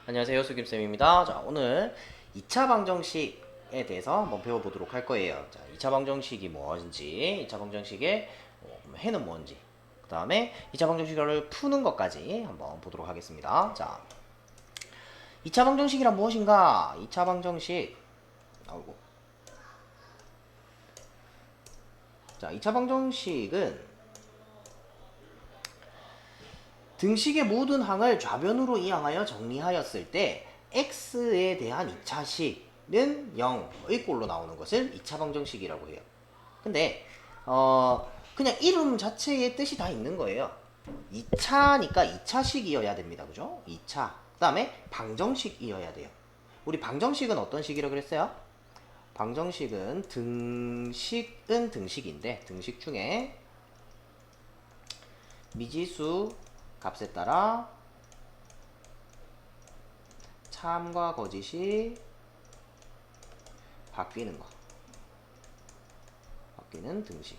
안녕하세요, 수김쌤입니다. 자, 오늘 2차 방정식에 대해서 한번 배워보도록 할 거예요. 자, 2차 방정식이 뭔지, 2차 방정식의 해는 뭔지, 그 다음에 2차 방정식을 푸는 것까지 한번 보도록 하겠습니다. 자, 2차 방정식이란 무엇인가? 2차 방정식, 아이고. 자, 2차 방정식은 등식의 모든 항을 좌변으로 이항하여 정리하였을 때 x에 대한 2차식은 0의 꼴로 나오는 것을 2차 방정식이라고 해요. 근데 그냥 이름 자체의 뜻이 다 있는 거예요. 2차니까 2차식이어야 됩니다. 그죠? 2차. 그 다음에 방정식이어야 돼요. 우리 방정식은 어떤 식이라고 그랬어요? 방정식은 등식인데 등식 중에 미지수 값에 따라 참과 거짓이 바뀌는 거. 바뀌는 등식.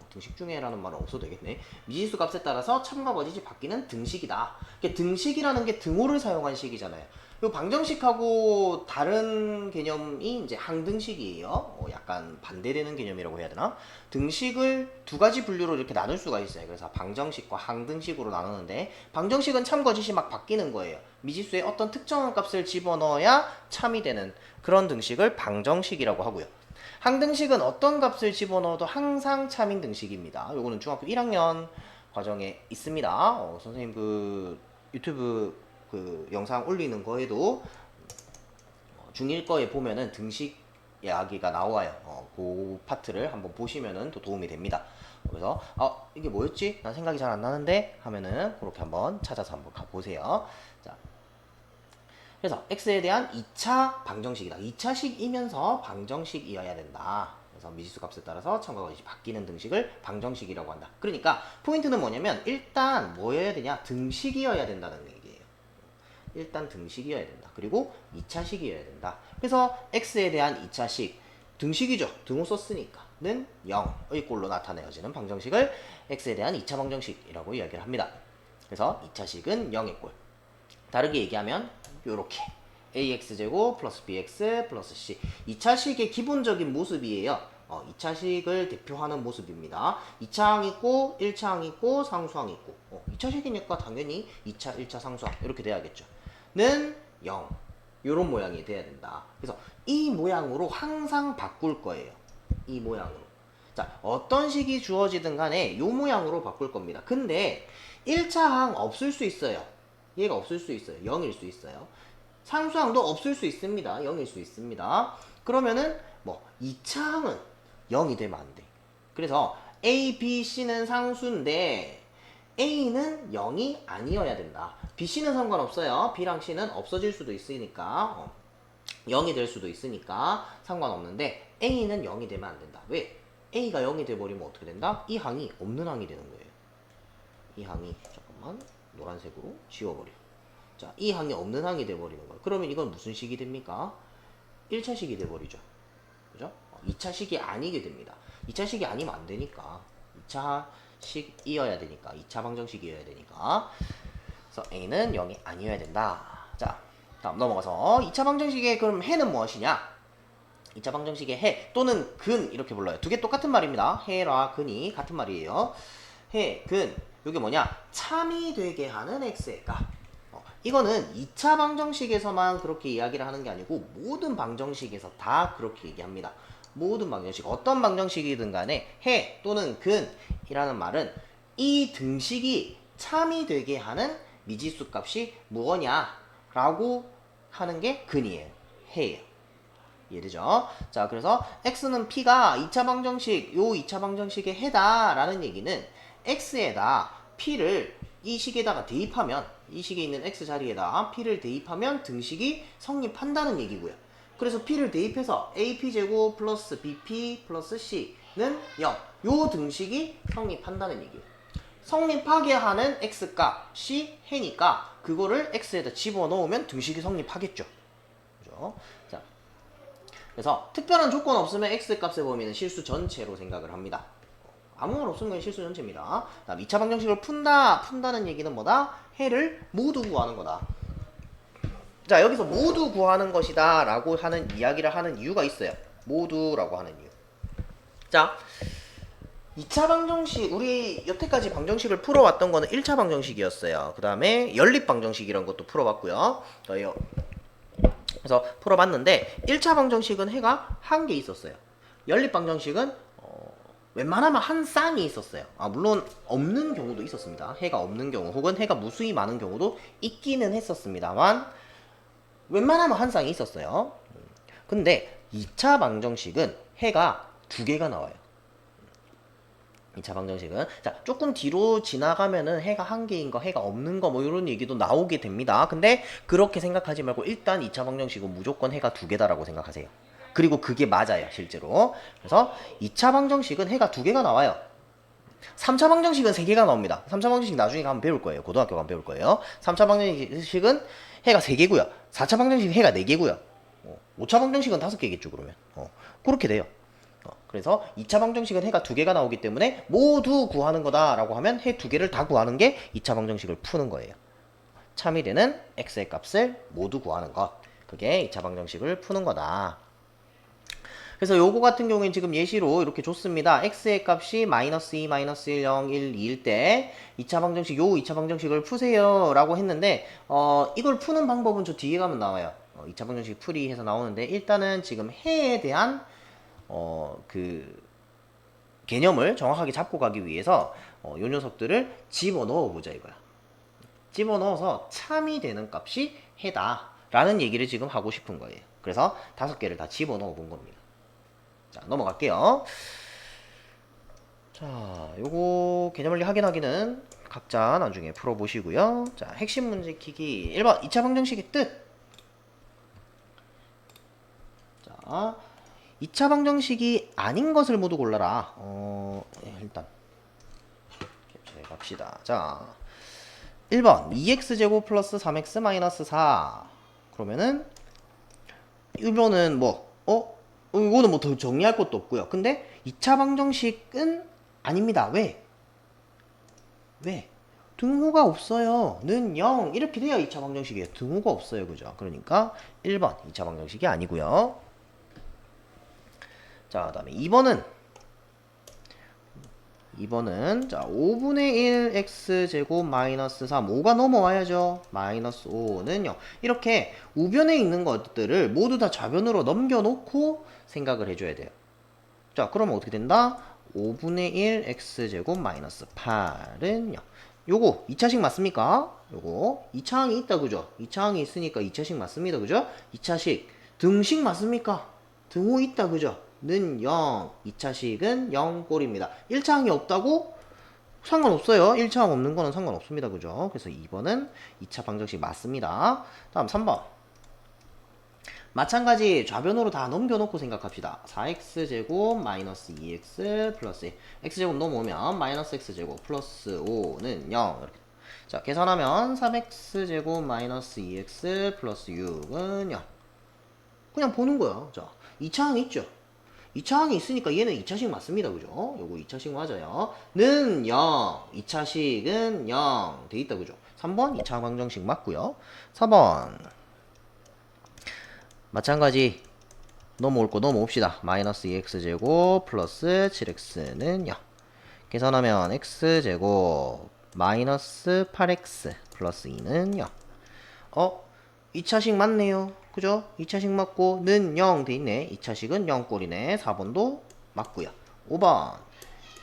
등식 중에라는 말은 없어도 되겠네. 미지수 값에 따라서 참과 거짓이 바뀌는 등식이다. 등식이라는 게 등호를 사용한 식이잖아요. 이 방정식하고 다른 개념이 이제 항등식이에요. 약간 반대되는 개념이라고 해야 되나? 등식을 두 가지 분류로 이렇게 나눌 수가 있어요. 그래서 방정식과 항등식으로 나누는데 방정식은 참 거짓이 막 바뀌는 거예요. 미지수에 어떤 특정한 값을 집어넣어야 참이 되는 그런 등식을 방정식이라고 하고요. 항등식은 어떤 값을 집어넣어도 항상 참인 등식입니다. 요거는 중학교 1학년 과정에 있습니다. 선생님 그 유튜브 그 영상 올리는 거에도 중1 거에 보면은 등식 이야기가 나와요. 그 파트를 한번 보시면은 또 도움이 됩니다. 그래서 이게 뭐였지? 난 생각이 잘 안 나는데 하면은 그렇게 한번 찾아서 한번 가보세요. 자, 그래서 x에 대한 2차 방정식이다. 2차식이면서 방정식이어야 된다. 그래서 미지수 값에 따라서 참과 거짓이 바뀌는 등식을 방정식이라고 한다. 그러니까 포인트는 뭐냐면 일단 뭐여야 되냐? 등식이어야 된다는 얘기예요. 일단 등식이어야 된다. 그리고 2차식이어야 된다. 그래서 x에 대한 2차식 등식이죠. 등호 썼으니까 는 0의 꼴로 나타내어지는 방정식을 x에 대한 2차 방정식이라고 이야기를 합니다. 그래서 2차식은 0의 꼴. 다르게 얘기하면 요렇게 ax제곱 플러스 bx 플러스 c 2차식의 기본적인 모습이에요. 2차식을 대표하는 모습입니다. 2차항 있고 1차항 있고 상수항 있고 2차식이니까 당연히 2차, 1차, 상수항 이렇게 돼야겠죠. 는 0 요런 모양이 돼야 된다. 그래서 이 모양으로 항상 바꿀 거예요. 이 모양으로. 자, 어떤 식이 주어지든 간에 요 모양으로 바꿀 겁니다. 근데 1차항 없을 수 있어요. 얘가 없을 수 있어요. 0일 수 있어요. 상수항도 없을 수 있습니다. 0일 수 있습니다. 그러면은 뭐 2차항은 0이 되면 안 돼. 그래서 A, B, C는 상수인데 A는 0이 아니어야 된다. B, C는 상관없어요. B랑 C는 없어질 수도 있으니까 0이 될 수도 있으니까 상관없는데 A는 0이 되면 안 된다. 왜? A가 0이 돼버리면 어떻게 된다? 이 항이 없는 항이 되는 거예요. 이 항이 잠깐만 노란색으로 지워버려. 자, 이 항이 없는 항이 돼버리는 거예요. 그러면 이건 무슨 식이 됩니까? 1차식이 돼버리죠. 그죠? 2차식이 아니게 됩니다. 2차식이 아니면 안 되니까. 2차식이어야 되니까. 2차 방정식이어야 되니까. 그래서 A는 0이 아니어야 된다. 자, 다음 넘어가서 2차 방정식의 그럼 해는 무엇이냐? 2차 방정식의 해 또는 근 이렇게 불러요. 두 개 똑같은 말입니다. 해라 근이 같은 말이에요. 해, 근 이게 뭐냐? 참이 되게 하는 x의 값. 이거는 2차 방정식에서만 그렇게 이야기를 하는 게 아니고 모든 방정식에서 다 그렇게 얘기합니다. 모든 방정식, 어떤 방정식이든 간에 해 또는 근이라는 말은 이 등식이 참이 되게 하는 미지수 값이 무엇냐라고 하는 게 근이에요. 해예요. 이해되죠? 자, 그래서 x는 p가 2차 방정식, 요 2차 방정식의 해다라는 얘기는 x에다 p를 이 식에다가 대입하면 이 식에 있는 x 자리에다 p를 대입하면 등식이 성립한다는 얘기고요. 그래서 p를 대입해서 ap제곱 플러스 bp 플러스 c는 0. 요 등식이 성립한다는 얘기예요. 성립하게 하는 x값이 해니까 그거를 x에다 집어넣으면 등식이 성립하겠죠. 그죠? 자, 그래서 특별한 조건 없으면 x값의 범위는 실수 전체로 생각을 합니다. 아무 말 없으면 실수 전체입니다. 다음 2차 방정식을 푼다는 얘기는 뭐다? 해를 모두 구하는 거다. 자, 여기서 모두 구하는 것이다 라고 하는 이야기를 하는 이유가 있어요. 모두라고 하는 이유. 자, 2차 방정식, 우리 여태까지 방정식을 풀어왔던 거는 1차 방정식이었어요. 그 다음에 연립 방정식 이런 것도 풀어봤고요. 그래서 풀어봤는데 1차 방정식은 해가 한 개 있었어요. 연립 방정식은 웬만하면 한 쌍이 있었어요. 물론 없는 경우도 있었습니다. 해가 없는 경우 혹은 해가 무수히 많은 경우도 있기는 했었습니다만 웬만하면 한 쌍이 있었어요. 근데 2차 방정식은 해가 두 개가 나와요. 2차 방정식은 자 조금 뒤로 지나가면은 해가 한 개인 거 해가 없는 거 뭐 이런 얘기도 나오게 됩니다. 근데 그렇게 생각하지 말고 일단 2차 방정식은 무조건 해가 두 개다라고 생각하세요. 그리고 그게 맞아요 실제로. 그래서 2차 방정식은 해가 두 개가 나와요. 3차 방정식은 3개가 나옵니다. 3차 방정식 나중에 가면 배울 거예요. 고등학교 가면 배울 거예요. 3차 방정식은 해가 3개고요. 4차 방정식은 해가 4개고요. 5차 방정식은 5개겠죠 그러면. 그렇게 돼요. 그래서 2차 방정식은 해가 2개가 나오기 때문에 모두 구하는 거다라고 하면 해 2개를 다 구하는 게 2차 방정식을 푸는 거예요. 참이되는 x의 값을 모두 구하는 것. 그게 2차 방정식을 푸는 거다. 그래서 요거 같은 경우엔 지금 예시로 이렇게 줬습니다. x의 값이 마이너스 2, 마이너스 1, 0, 1, 2일 때 2차 방정식, 요 2차 방정식을 푸세요 라고 했는데 이걸 푸는 방법은 저 뒤에 가면 나와요. 2차 방정식 풀이해서 나오는데 일단은 지금 해에 대한 그 개념을 정확하게 잡고 가기 위해서 요 녀석들을 집어넣어 보자 이거야. 집어넣어서 참이 되는 값이 해다 라는 얘기를 지금 하고 싶은 거예요. 그래서 5개를 다 집어넣어 본 겁니다. 자, 넘어갈게요. 자, 요거 개념원리 확인하기는 각자 나중에 풀어보시고요. 자, 핵심 문제 키기 1번 2차 방정식의 뜻. 자, 2차 방정식이 아닌 것을 모두 골라라. 일단 캡처해 갑시다. 자, 1번 2x제곱 플러스 3x 마이너스 4. 그러면은 이거는 뭐 이거는 뭐 더 정리할 것도 없고요. 근데 2차 방정식은 아닙니다. 왜? 등호가 없어요. 는 0. 이렇게 돼야 2차 방정식이에요. 등호가 없어요. 그죠? 그러니까 1번 2차 방정식이 아니고요. 자, 그 다음에 2번은 자 5분의 1 x제곱 마이너스 3 5가 넘어와야죠. 마이너스 5는 0 이렇게 우변에 있는 것들을 모두 다 좌변으로 넘겨놓고 생각을 해줘야 돼요. 자 그러면 어떻게 된다? 5분의 1 x제곱 마이너스 8은 0 요거 2차식 맞습니까? 요거 2차항이 있다 그죠? 2차항이 있으니까 2차식 맞습니다 그죠? 2차식 등식 맞습니까? 등호 있다 그죠? 는 0. 2차식은 0꼴입니다. 1차항이 없다고? 상관없어요. 1차항 없는 거는 상관없습니다. 그죠? 그래서 2번은 2차 방정식 맞습니다. 다음 3번. 마찬가지 좌변으로 다 넘겨놓고 생각합시다. 4x제곱 마이너스 2x 플러스 1. x제곱 넘어오면 마이너스 x제곱 플러스 5는 0. 이렇게. 자, 계산하면 3x제곱 마이너스 2x 플러스 6은 0. 그냥 보는 거야. 자, 2차항 있죠? 2차항이 있으니까 얘는 2차식 맞습니다. 그죠? 요거 2차식 맞아요. 는 0. 2차식은 0. 돼 있다. 그죠? 3번 2차 방정식 맞고요. 4번. 마찬가지. 넘어올 거 넘어옵시다. 마이너스 2x제곱 플러스 7x는 0. 계산하면 x제곱 마이너스 8x 플러스 2는 0. 2차식 맞네요. 그죠? 2차식 맞고 는 0 돼있네. 2차식은 0꼴이네. 4번도 맞고요. 5번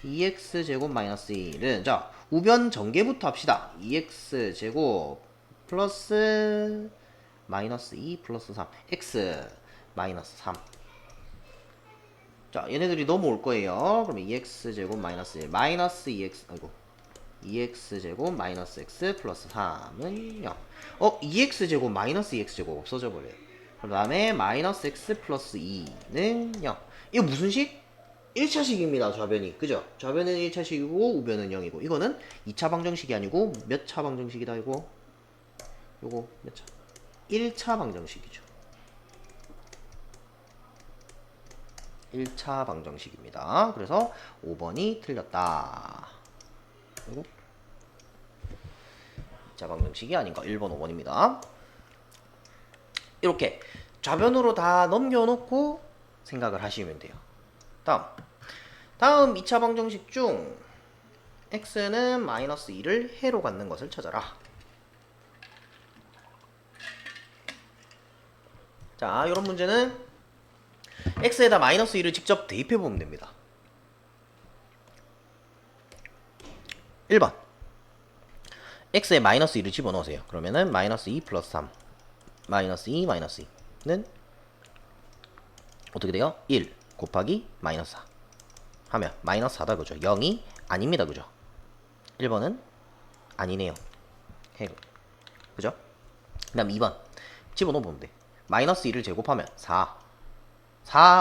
2x제곱 마이너스 1은 자 우변 전개부터 합시다. 2x제곱 플러스 마이너스 2 플러스 3 x 마이너스 3. 자 얘네들이 넘어올 거예요. 그러면 2x제곱 마이너스 1 마이너스 2x 아이고 2x제곱 마이너스 x 플러스 3은 0. 2x제곱 마이너스 2x제곱 없어져 버려요. 그 다음에 마이너스 x 플러스 2는 0. 이거 무슨 식? 1차식입니다. 좌변이. 그죠? 좌변은 1차식이고 우변은 0이고 이거는 2차 방정식이 아니고 몇 차 방정식이다 이거? 요거 몇 차? 1차 방정식이죠. 1차 방정식입니다. 그래서 5번이 틀렸다. 그리고 2차 방정식이 아닌 거 1번 5번입니다. 이렇게 좌변으로 다 넘겨놓고 생각을 하시면 돼요. 다음 2차 방정식 중 x는 마이너스 2를 해로 갖는 것을 찾아라. 자, 이런 문제는 x에다 마이너스 2를 직접 대입해 보면 됩니다. 1번 x에 마이너스 2를 집어넣으세요. 그러면은 마이너스 2 플러스 3 마이너스 2 마이너스 2는 어떻게 돼요? 1 곱하기 마이너스 4 하면 마이너스 4다 그죠? 0이 아닙니다 그죠? 1번은 아니네요. 그죠? 그 다음 2번 집어넣어보면 돼. 마이너스 2를 제곱하면 4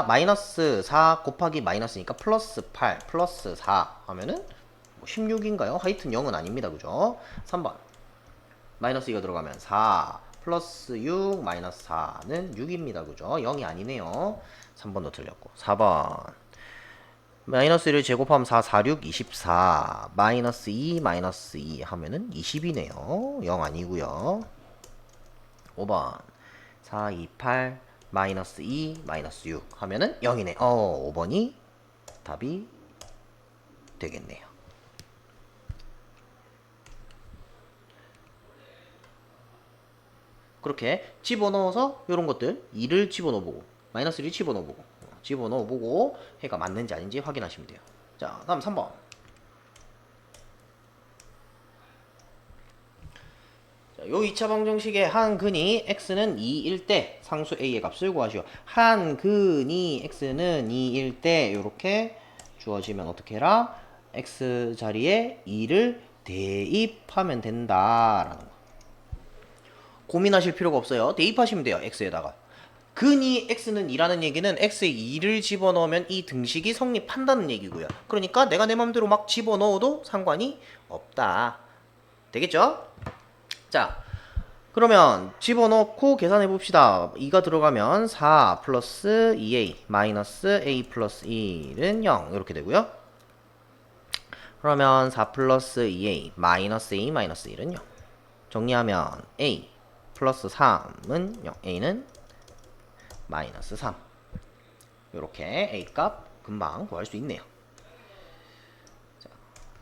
마이너스 4 곱하기 마이너스니까 플러스 8 플러스 4 하면은 16인가요? 하여튼 0은 아닙니다 그죠? 3번 마이너스 2가 들어가면 4 플러스 6 마이너스 4는 6입니다 그죠? 0이 아니네요. 3번도 틀렸고 4번 마이너스 1을 제곱하면 4, 4, 6, 24 마이너스 2 마이너스 2 하면은 20이네요. 0 아니고요. 5번 4, 2, 8 마이너스 2 마이너스 6 하면은 0이네. 5번이 답이 되겠네요. 그렇게 집어넣어서 이런 것들 2를 집어넣어보고 마이너스 1을 집어넣어보고 해가 맞는지 아닌지 확인하시면 돼요. 자, 다음 3번 자, 요 2차 방정식의 한 근이 x는 2일 때 상수 a의 값을 구하시오. 한 근이 x는 2일 때 이렇게 주어지면 어떻게 해라? x 자리에 2를 대입하면 된다라는 거. 고민하실 필요가 없어요. 대입하시면 돼요. x에다가. 근이 x는 2라는 얘기는 x에 2를 집어넣으면 이 등식이 성립한다는 얘기고요. 그러니까 내가 내 맘대로 막 집어넣어도 상관이 없다. 되겠죠? 자, 그러면 집어넣고 계산해 봅시다. 2가 들어가면 4 플러스 2a 마이너스 a 플러스 1은 0 이렇게 되고요. 그러면 4 플러스 2a 마이너스 a 마이너스 1은 0 정리하면 a 플러스 3은 0 a는 마이너스 3 이렇게 a 값 금방 구할 수 있네요. 자,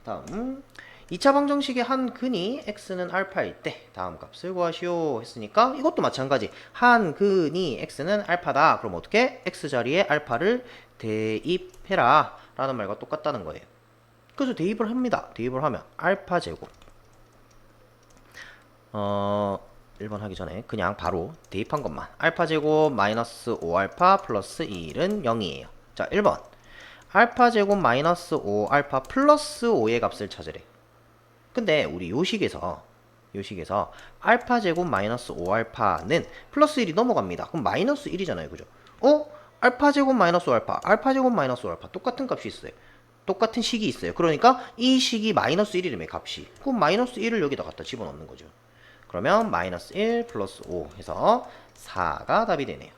다음 2차 방정식의 한 근이 x는 알파일 때 다음 값을 구하시오 했으니까 이것도 마찬가지. 한 근이 x는 알파다. 그럼 어떻게? x 자리에 알파를 대입해라 라는 말과 똑같다는 거예요. 그래서 대입을 합니다. 대입을 하면 알파 제곱 1번 하기 전에 그냥 바로 대입한 것만 알파 제곱 마이너스 5알파 플러스 1은 0이에요. 자, 1번 알파 제곱 마이너스 5알파 플러스 5의 값을 찾으래. 근데 우리 요식에서 알파 제곱 마이너스 5알파는 플러스 1이 넘어갑니다. 그럼 마이너스 1이잖아요. 그죠? 알파 제곱 마이너스 5알파 알파 제곱 마이너스 5알파 똑같은 값이 있어요. 똑같은 식이 있어요. 그러니까 이 식이 마이너스 1이라며 값이. 그럼 마이너스 1을 여기다 갖다 집어넣는 거죠. 그러면 마이너스 1 플러스 5 해서 4가 답이 되네요.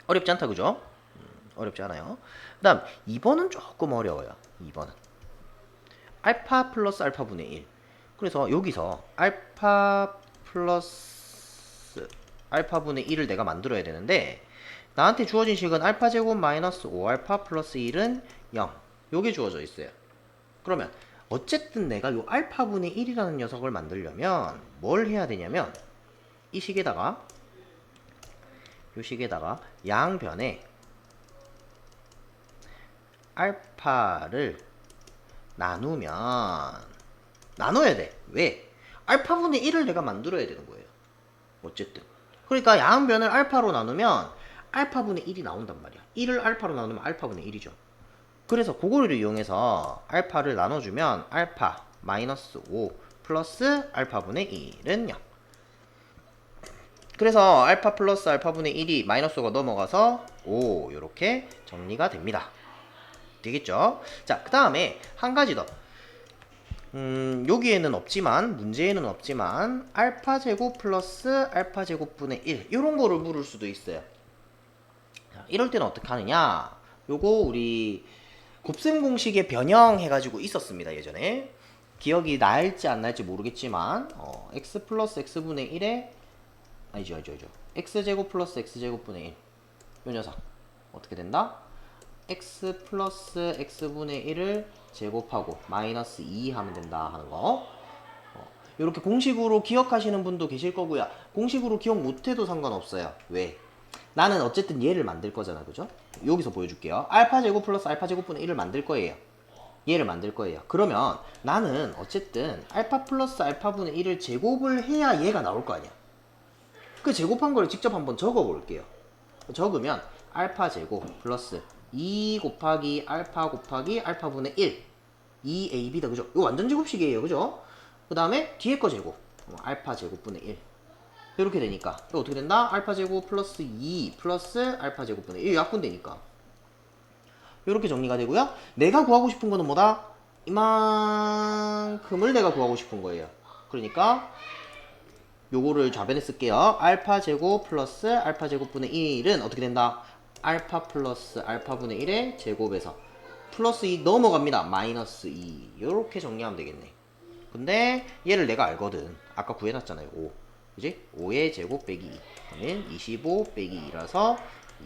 어렵지 않다 그죠? 어렵지 않아요. 그 다음 2번은 조금 어려워요. 2번은 알파 플러스 알파 분의 1. 그래서 여기서 알파 플러스 알파 분의 1을 내가 만들어야 되는데 나한테 주어진 식은 알파 제곱 마이너스 5알파 플러스 1은 0 요게 주어져 있어요. 그러면 어쨌든 내가 요 알파분의 1이라는 녀석을 만들려면 뭘 해야 되냐면 이 식에다가 요 식에다가 양변에 알파를 나눠야 돼. 왜? 알파분의 1을 내가 만들어야 되는 거예요. 어쨌든. 그러니까 양변을 알파로 나누면 알파분의 1이 나온단 말이야. 1을 알파로 나누면 알파분의 1이죠. 그래서 그거를 이용해서 알파를 나눠주면 알파 마이너스 5 플러스 알파분의 1은 0. 그래서 알파 플러스 알파분의 1이 마이너스 5가 넘어가서 5 이렇게 정리가 됩니다. 되겠죠? 자, 그 다음에 한 가지 더. 여기에는 없지만 문제에는 없지만 알파 제곱 플러스 알파 제곱분의 1 이런 거를 물을 수도 있어요. 자, 이럴 때는 어떻게 하느냐? 요거 우리 곱셈 공식에 변형해가지고 있었습니다. 예전에 기억이 날지 안 날지 모르겠지만 x 플러스 x분의 1에 아니죠. x제곱 플러스 x제곱분의 1. 요 녀석 어떻게 된다? x 플러스 x분의 1을 제곱하고 마이너스 2 하면 된다 하는 거. 이렇게 공식으로 기억하시는 분도 계실 거고요. 공식으로 기억 못해도 상관없어요. 왜? 나는 어쨌든 얘를 만들 거잖아, 그죠? 여기서 보여줄게요. 알파 제곱 플러스 알파 제곱분의 1을 만들 거예요. 얘를 만들 거예요. 그러면 나는 어쨌든 알파 플러스 알파분의 1을 제곱을 해야 얘가 나올 거 아니야. 그 제곱한 걸 직접 한번 적어 볼게요. 적으면 알파 제곱 플러스 2 곱하기 알파 곱하기 알파분의 1 2ab다, 그죠? 이거 완전 제곱식이에요, 그죠? 그 다음에 뒤에 거 제곱 알파 제곱분의 1 이렇게 되니까 이거 어떻게 된다? 알파 제곱 플러스 2 플러스 알파 제곱분의 1 약분되니까 이렇게 정리가 되고요. 내가 구하고 싶은 거는 뭐다? 이만큼을 내가 구하고 싶은 거예요. 그러니까 요거를 좌변에 쓸게요. 알파 제곱 플러스 알파 제곱분의 1은 어떻게 된다? 알파 플러스 알파분의 1의 제곱에서 플러스 2 넘어갑니다. 마이너스 2 이렇게 정리하면 되겠네. 근데 얘를 내가 알거든. 아까 구해놨잖아요. 5. 그지? 5의 제곱 빼기 2. 그러면 25 빼기 2라서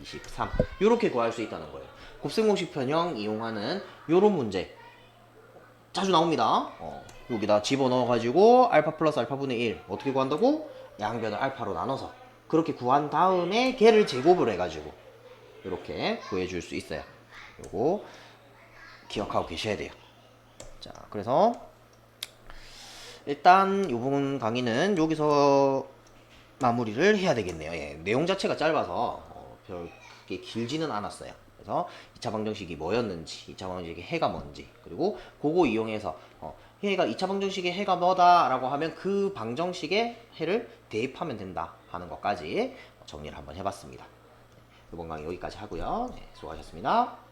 23. 이렇게 구할 수 있다는 거예요. 곱셈공식 변형 이용하는 요런 문제 자주 나옵니다. 여기다 집어넣어가지고 알파 플러스 알파분의 1 어떻게 구한다고? 양변을 알파로 나눠서 그렇게 구한 다음에 걔를 제곱을 해가지고 이렇게 구해줄 수 있어요. 요거 기억하고 계셔야 돼요. 자, 그래서 일단 이번 강의는 여기서 마무리를 해야 되겠네요. 예, 내용 자체가 짧아서 별 그렇게 길지는 않았어요. 그래서 2차 방정식이 뭐였는지, 2차 방정식의 해가 뭔지, 그리고 그거 이용해서 해가 2차 방정식의 해가 뭐다라고 하면 그 방정식의 해를 대입하면 된다 하는 것까지 정리를 한번 해봤습니다. 이번 강의 여기까지 하고요. 네, 수고하셨습니다.